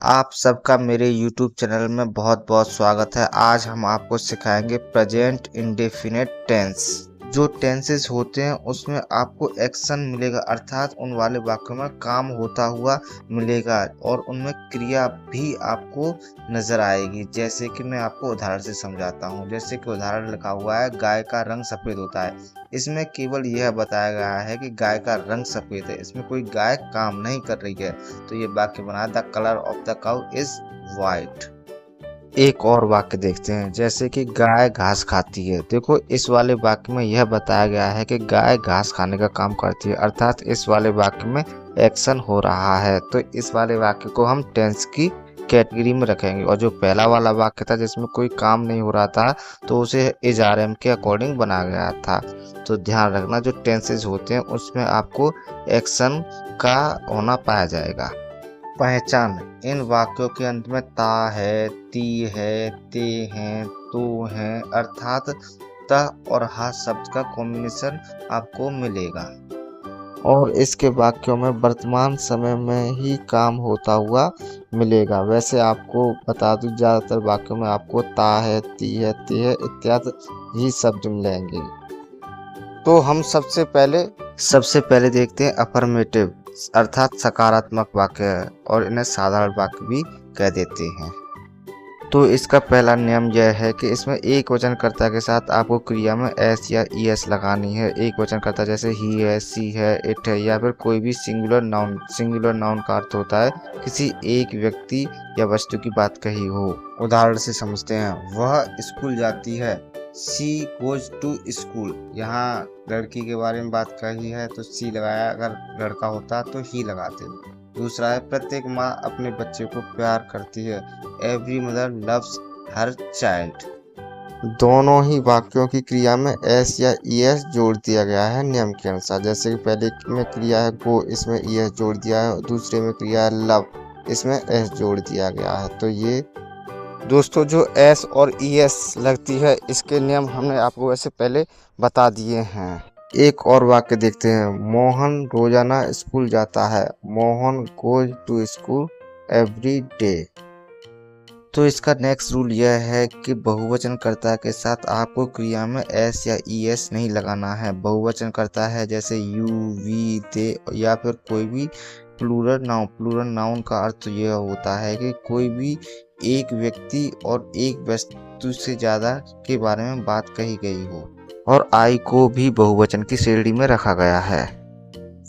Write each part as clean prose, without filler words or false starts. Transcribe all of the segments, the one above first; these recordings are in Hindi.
आप सबका मेरे YouTube चैनल में बहुत बहुत स्वागत है। आज हम आपको सिखाएंगे प्रेजेंट इंडेफिनिट टेंस। जो टेंसेस होते हैं उसमें आपको एक्शन मिलेगा, अर्थात उन वाले वाक्यों में काम होता हुआ मिलेगा और उनमें क्रिया भी आपको नजर आएगी। जैसे कि मैं आपको उदाहरण से समझाता हूँ। जैसे कि उदाहरण लिखा हुआ है, गाय का रंग सफेद होता है। इसमें केवल यह बताया गया है कि गाय का रंग सफेद है, इसमें कोई गाय काम नहीं कर रही है। तो ये वाक्य बना, the colour of the cow is white. एक और वाक्य देखते हैं, जैसे कि गाय घास खाती है। देखो, इस वाले वाक्य में यह बताया गया है कि गाय घास खाने का काम करती है, अर्थात इस वाले वाक्य में एक्शन हो रहा है। तो इस वाले वाक्य को हम टेंस की कैटेगरी में रखेंगे। और जो पहला वाला वाक्य था जिसमें कोई काम नहीं हो रहा था, तो उसे इज आर एम के अकॉर्डिंग बनाया गया था। तो ध्यान रखना, जो टेंसेस होते हैं उसमें आपको एक्शन का होना पाया जाएगा। पहचान, इन वाक्यों के अंत में ता है, ती है, ते हैं, तो हैं, अर्थात त और हा शब्द का कॉम्बिनेशन आपको मिलेगा। और इसके वाक्यों में वर्तमान समय में ही काम होता हुआ मिलेगा। वैसे आपको बता दूं, ज्यादातर वाक्यों में आपको ता है, ती है, ते है इत्यादि ही शब्द मिलेंगे। तो हम सबसे पहले देखते हैं अफर्मेटिव, अर्थात सकारात्मक वाक्य, और इन्हें साधारण वाक्य भी कह देते हैं। तो इसका पहला नियम यह है कि इसमें एक वचनकर्ता के साथ आपको क्रिया में एस या ईएस लगानी है। एक वचनकर्ता जैसे ही है, सी है, इट है, या फिर कोई भी सिंगुलर नाउन। सिंगुलर नाउन का अर्थ होता है किसी एक व्यक्ति या वस्तु की बात कही हो। उदाहरण से समझते हैं, वह स्कूल जाती है, सी गोज टू स्कूल। यहाँ लड़की के बारे में बात कही है तो सी लगाया, अगर लड़का होता तो ही लगाते। दूसरा है, प्रत्येक माँ अपने बच्चे को प्यार करती है, every mother loves her child. दोनों ही वाक्यों की क्रिया में एस या ईएस जोड़ दिया गया है नियम के अनुसार। जैसे कि पहले में क्रिया है गो, इसमें ईएस जोड़ दिया है। दूसरे में क्रिया है लव, इसमें एस जोड़ दिया गया है। तो ये दोस्तों, जो एस और ईएस लगती है, इसके नियम हमने आपको वैसे पहले बता दिए हैं। एक और वाक्य देखते हैं, मोहन रोजाना स्कूल जाता है, Mohan goes to school every day. तो इसका नेक्स्ट रूल यह है कि बहुवचनकर्ता के साथ आपको क्रिया में एस या ईएस नहीं लगाना है। बहुवचनकर्ता है जैसे यू, वी, दे, या फिर कोई भी प्लूरल नाउन। प्लूरल नाउन का अर्थ यह होता है कि कोई भी एक व्यक्ति और एक वस्तु से ज्यादा के बारे में बात कही गई हो। और आई को भी बहुवचन की श्रेणी में रखा गया है।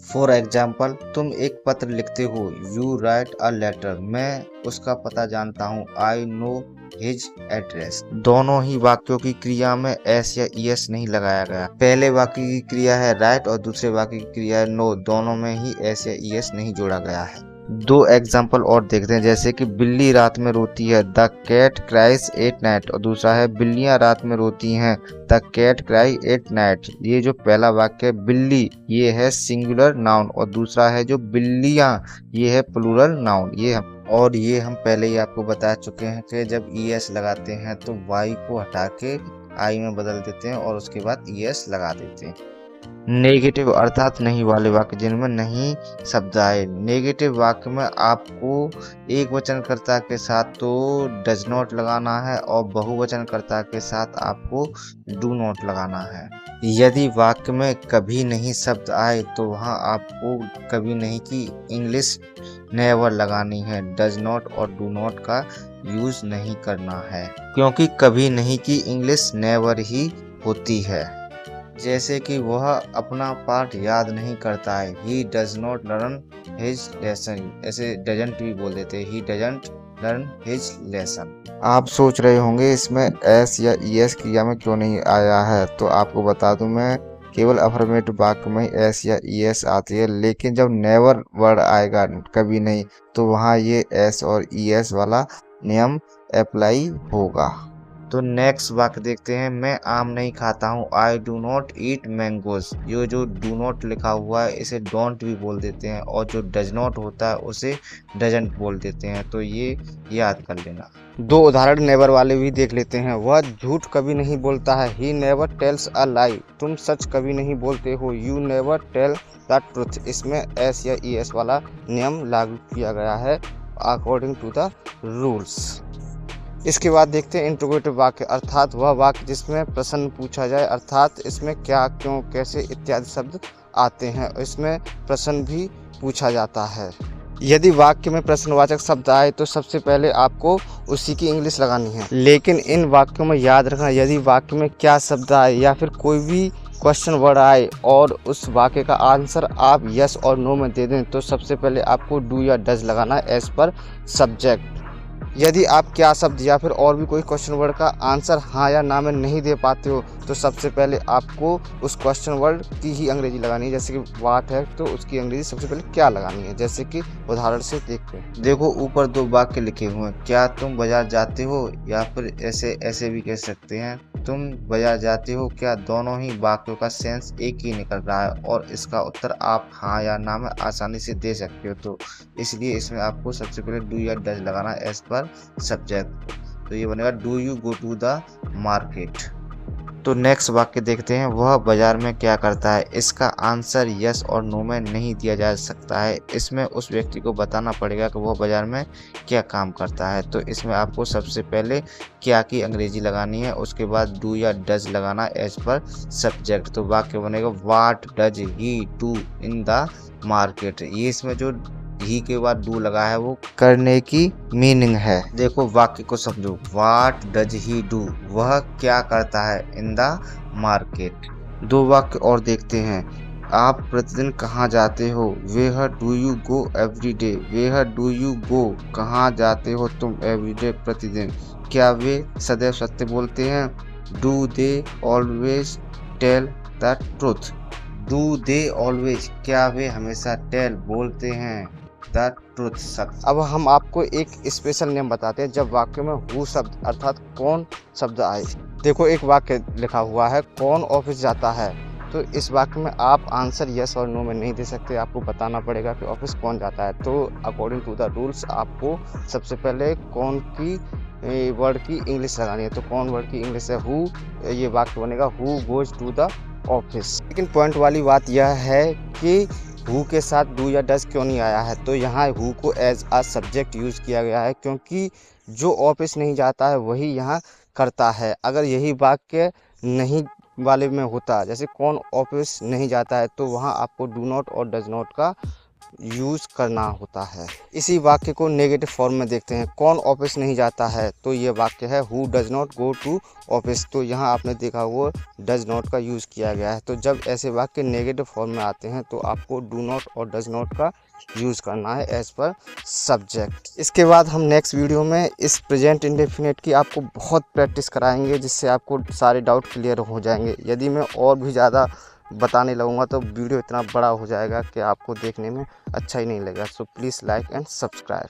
फॉर एग्जाम्पल, तुम एक पत्र लिखते हो, यू राइट अ लेटर, मैं उसका पता जानता हूँ, आई नो हिज एड्रेस। दोनों ही वाक्यों की क्रिया में एस या ईएस नहीं लगाया गया। पहले वाक्य की क्रिया है राइट और दूसरे वाक्य की क्रिया है नो, दोनों में ही एस या ईएस नहीं जोड़ा गया है। दो एग्जाम्पल और देखते हैं, जैसे कि बिल्ली रात में रोती है, the cat cries at night, और दूसरा है बिल्लियां रात में रोती हैं, the cat cry at night. ये जो पहला वाक्य है बिल्ली, ये है सिंगुलर नाउन, और दूसरा है जो बिल्लियां, ये है प्लूरल नाउन। ये हम पहले ही आपको बता चुके हैं कि जब ईएस लगाते हैं तो वाई को हटा के आई में बदल देते हैं और उसके बाद ईएस लगा देते हैं। नेगेटिव अर्थात नहीं वाले वाक्य, जिनमें नहीं शब्द आए। नेगेटिव वाक्य में आपको एक वचनकर्ता के साथ तो डज नॉट लगाना है और बहुवचनकर्ता के साथ आपको डू नॉट लगाना है। यदि वाक्य में कभी नहीं शब्द आए तो वहां आपको कभी नहीं की इंग्लिश नेवर लगानी है। डज नॉट और डू नॉट का यूज नहीं करना है, क्योंकि कभी नहीं की इंग्लिश नेवर ही होती है। जैसे कि वह अपना पाठ याद नहीं करता है, he does not learn his lesson, ऐसे डजंट भी बोल देते, he doesn't learn his lesson. आप सोच रहे होंगे इसमें एस या ईएस क्रिया में क्यों नहीं आया है, तो आपको बता दूं मैं, केवल अफर्मेटिव वाक्य में एस या ईएस आती है, लेकिन जब नेवर वर्ड आएगा, कभी नहीं, तो वहाँ ये एस और ईएस वाला नियम अप्लाई होगा। तो नेक्स्ट वाक्य देखते हैं, मैं आम नहीं खाता हूँ, I do not eat mangoes. ये जो डू नॉट लिखा हुआ है इसे डोंट भी बोल देते हैं, और जो डज नॉट होता है उसे डजंट बोल देते हैं। तो ये याद कर लेना। दो उदाहरण नेवर वाले भी देख लेते हैं। वह झूठ कभी नहीं बोलता है, ही नेवर टेल्स अ लाई। तुम सच कभी नहीं बोलते हो, you never tell the truth. इसमें एस या ईएस वाला नियम लागू किया गया है अकॉर्डिंग टू द रूल्स। इसके बाद देखते हैं इंट्रोगेटिव वाक्य, अर्थात वह वाक्य जिसमें प्रश्न पूछा जाए, अर्थात इसमें क्या, क्यों, कैसे इत्यादि शब्द आते हैं। इसमें प्रश्न भी पूछा जाता है। यदि वाक्य में प्रश्नवाचक शब्द आए तो सबसे पहले आपको उसी की इंग्लिश लगानी है। लेकिन इन वाक्यों में याद रखना, यदि वाक्य में क्या शब्द आए या फिर कोई भी क्वेश्चन वर्ड आए और उस वाक्य का आंसर आप यस और नो में दे दें तो सबसे पहले आपको डू या डज लगाना है एज पर सब्जेक्ट। यदि आप क्या शब्द या फिर और भी कोई क्वेश्चन वर्ड का आंसर हाँ या ना में नहीं दे पाते हो तो सबसे पहले आपको उस क्वेश्चन वर्ड की ही अंग्रेजी लगानी है। जैसे कि व्हाट है तो उसकी अंग्रेजी सबसे पहले क्या लगानी है। जैसे कि उदाहरण से देखते हैं, देखो ऊपर दो वाक्य लिखे हुए हैं, क्या तुम बाजार जाते हो, या फिर ऐसे भी कह सकते हैं तुम बाजार जाते हो क्या। दोनों ही वाक्यों का सेंस एक ही निकल रहा है और इसका उत्तर आप हाँ या ना में आसानी से दे सकते हो। तो इसलिए इसमें आपको सबसे पहले डू या डज लगाना है एज पर सब्जेक्ट। तो ये बनेगा do you go to the market. तो नेक्स्ट वाक्य देखते हैं, वह बाजार में क्या करता है। इसका आंसर यस और नो में नहीं दिया जा सकता है। इसमें उस व्यक्ति को बताना पड़ेगा कि वह बाजार में क्या काम करता है। तो इसमें आपको सबसे पहले क्या की अंग्रेजी लगानी है, उसके बाद डू या डज लगाना एज पर सब्जेक्ट। तो वाक्य बनेगा what does he do in the market. ये इसमें जो ही के बाद डू लगा है वो करने की मीनिंग है। देखो वाक्य को समझो, व्हाट डज ही डू, वह क्या करता है इन द मार्केट। दो वाक्य और देखते हैं, आप प्रतिदिन कहाँ जाते हो, where do you go every day. Where do you go, कहाँ जाते हो तुम, एवरी डे प्रतिदिन। क्या वे सदैव सत्य बोलते हैं, do they always tell the truth. Do they always, क्या वे हमेशा टेल बोलते हैं द ट्रूथ, सत्य। अब हम आपको एक स्पेशल नेम बताते हैं जब वाक्य में हु शब्द अर्थात कौन शब्द आए। देखो एक वाक्य लिखा हुआ है, कौन ऑफिस जाता है। तो इस वाक्य में आप आंसर यस और नो में नहीं दे सकते, आपको बताना पड़ेगा कि ऑफिस कौन जाता है। तो अकॉर्डिंग टू द रूल्स आपको सबसे पहले कौन की वर्ड की इंग्लिश लगानी है। तो कौन वर्ड की इंग्लिश है हु, ये वाक्य बनेगा who goes to the office. लेकिन पॉइंट वाली बात यह है कि हु के साथ डू या डज क्यों नहीं आया है। तो यहाँ who co as a subject use किया गया है क्योंकि जो ऑफिस नहीं जाता है वही यहाँ करता है। अगर यही वाक्य नहीं वाले में होता, जैसे कौन ऑफिस नहीं जाता है, तो वहाँ आपको डू नॉट और डज नॉट का यूज़ करना होता है। इसी वाक्य को नेगेटिव फॉर्म में देखते हैं, कौन ऑफिस नहीं जाता है। तो ये वाक्य है who does not go to office. तो यहाँ आपने देखा वो डज नॉट का यूज़ किया गया है। तो जब ऐसे वाक्य नेगेटिव फॉर्म में आते हैं तो आपको डू नॉट और डज नॉट का यूज़ करना है एज पर सब्जेक्ट। इसके बाद हम नेक्स्ट वीडियो में इस प्रेजेंट इंडेफिनिट की आपको बहुत प्रैक्टिस कराएंगे जिससे आपको सारे डाउट क्लियर हो जाएंगे। यदि मैं और भी ज़्यादा बताने लगूंगा तो वीडियो इतना बड़ा हो जाएगा कि आपको देखने में अच्छा ही नहीं लगेगा। So please like and subscribe.